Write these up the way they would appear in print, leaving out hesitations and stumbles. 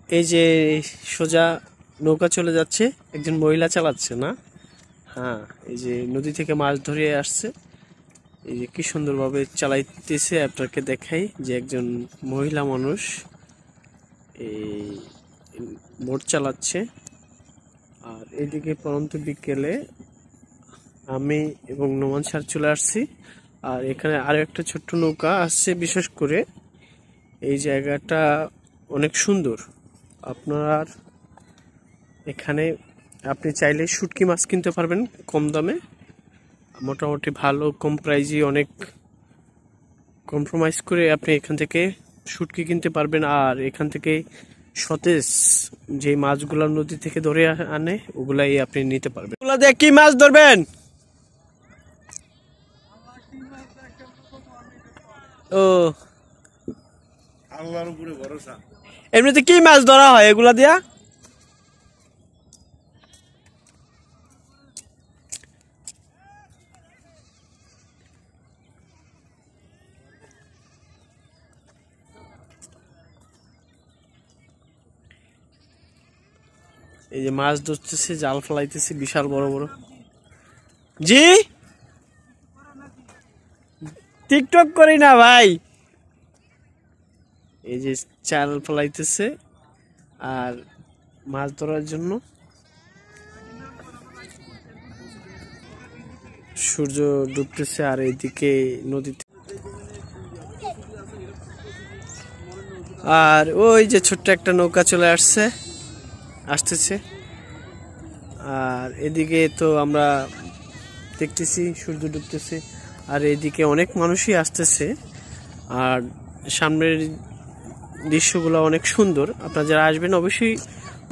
এই যে সোজা নৌকা চলে যাচ্ছে, একজন মহিলা চালাচ্ছে না? হ্যাঁ, এই যে নদী থেকে মাছ ধরে আসছে, এই যে কি সুন্দরভাবে চালাইতেছে। আপনাকে দেখাই যে একজন মহিলা মানুষ এই বোট চালাচ্ছে। আর এদিকে পরন্ত বিকেলে আমি এবং নোমান স্যার চলে আসছি। আর এখানে আরো একটা ছোট্ট নৌকা আসছে। বিশেষ করে এই জায়গাটা অনেক সুন্দর। আপনার এখানে আপনি চাইলে শুটকি মাছ কিনতে পারবেন কম দামে, মোটামুটি ভালো কম প্রাইজে অনেক কম্প্রোমাইজ করে আপনি এখান থেকে শুটকি কিনতে পারবেন। আর এখান থেকে সতেজ যে মাছগুলা নদী থেকে ধরে আনে ওগুলাই আপনি নিতে পারবেন। ওগুলা দিয়ে কি মাছ ধরবেন? ও, আল্লাহর উপরে ভরসা। এমনিতে কি মাছ ধরা হয় এগুলা দিয়া? এই যে মাছ ধরতেছে, জাল ফেলাইতেছে বিশাল বড় বড়। জি, টিকটক করি না ভাই। এই যে জাল ফেলাইতেছে আর মাছ ধরার জন্য। সূর্য ডুবতেছে আর এইদিকে নদীতে, আর ওই যে ছোট্ট একটা নৌকা চলে আসতেছে। আর এদিকে তো আমরা দেখতেছি সূর্য ডুবতেছে, আর এদিকে অনেক মানুষই আসতেছে। আর সামনের দৃশ্যগুলো অনেক সুন্দর। আপনারা যারা আসবেন অবশ্যই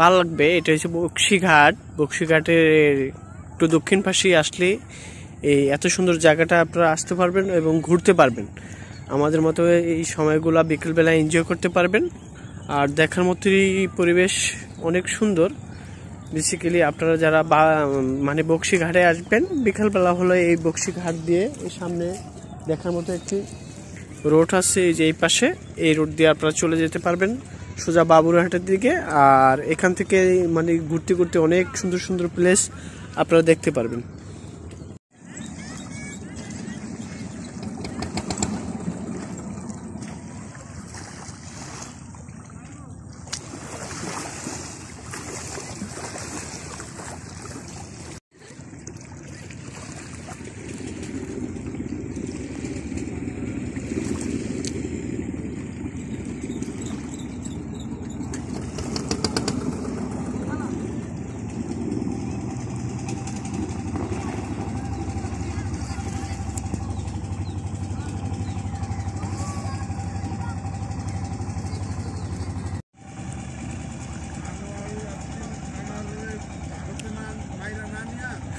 ভালো লাগবে। এটা হচ্ছে বক্সিঘাট। বক্সিঘাটের একটু দক্ষিণ পাশে আসলে এই এত সুন্দর জায়গাটা আপনারা আসতে পারবেন এবং ঘুরতে পারবেন। আমাদের মতো এই সময়গুলো বিকেলবেলা এনজয় করতে পারবেন। আর দেখার মতোই পরিবেশ অনেক সুন্দর। বেসিক্যালি আপনারা যারা মানে বক্সিঘাটে আসবেন বিকালবেলা হলে এই বক্সিঘাট দিয়ে এই সামনে দেখার মতো একটি রোড আছে, এই যে এই পাশে, এই রোড দিয়ে আপনারা চলে যেতে পারবেন সোজা বাবুরহাটের দিকে। আর এখান থেকে মানে ঘুরতে ঘুরতে অনেক সুন্দর সুন্দর প্লেস আপনারা দেখতে পারবেন।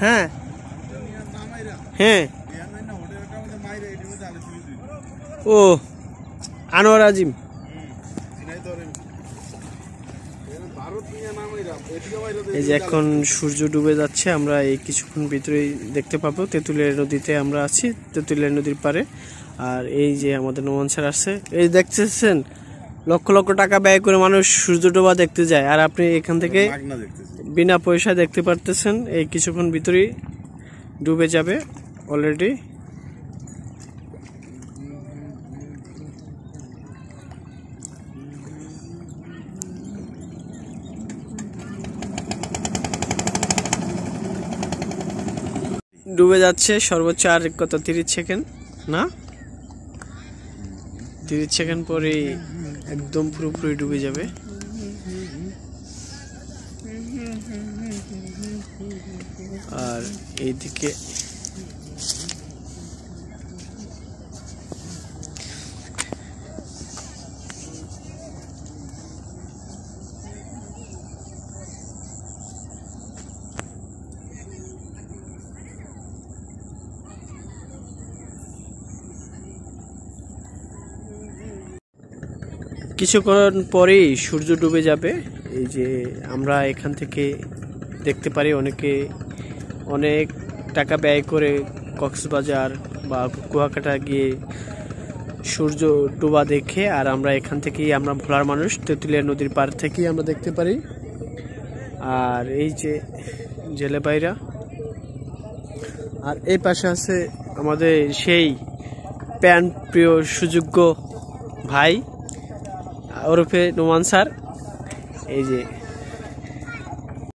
হ্যাঁ হ্যাঁ, ও আনোয়ার আজিম। এই যে এখন সূর্য ডুবে যাচ্ছে, আমরা এই কিছুক্ষণ ভিতরেই দেখতে পাবো। তেঁতুলিয়া নদীতে আমরা আছি, তেঁতুলিয়া নদীর পারে। আর এই যে আমাদের নোমান স্যার আসছে, এই দেখতেছেন লক্ষ লক্ষ টাকা ব্যয় করে মানুষ সূর্য ডোবা দেখতে যায়, আর আপনি এখান থেকে বিনা পয়সায় দেখতে পারতেছেন। এই কিছুক্ষণ ভিতরেই ডুবে যাবে অলরেডি। ডুবে যাচ্ছে সর্বোচ্চ আর কত 30 সেকেন্ড, না 30 সেকেন্ড পরে একদম পুরোপুরি ডুবে যাবে। আর এইদিকে কিছুক্ষণ পরেই সূর্য ডুবে যাবে। এই যে আমরা এখান থেকে দেখতে পারি অনেকে অনেক টাকা ব্যয় করে কক্সবাজার বা কুয়াকাটা গিয়ে সূর্য ডোবা দেখে। আর আমরা এখান থেকেই, আমরা ভোলার মানুষ, তেঁতুলিয়া নদীর পার থেকেই আমরা দেখতে পারি। আর এই যে জেলে ভাইরা, আর এই পাশে আছে আমাদের সেই প্যান প্রিয় সুযোগ্য ভাই ওরফে নোমান স্যার। এই যে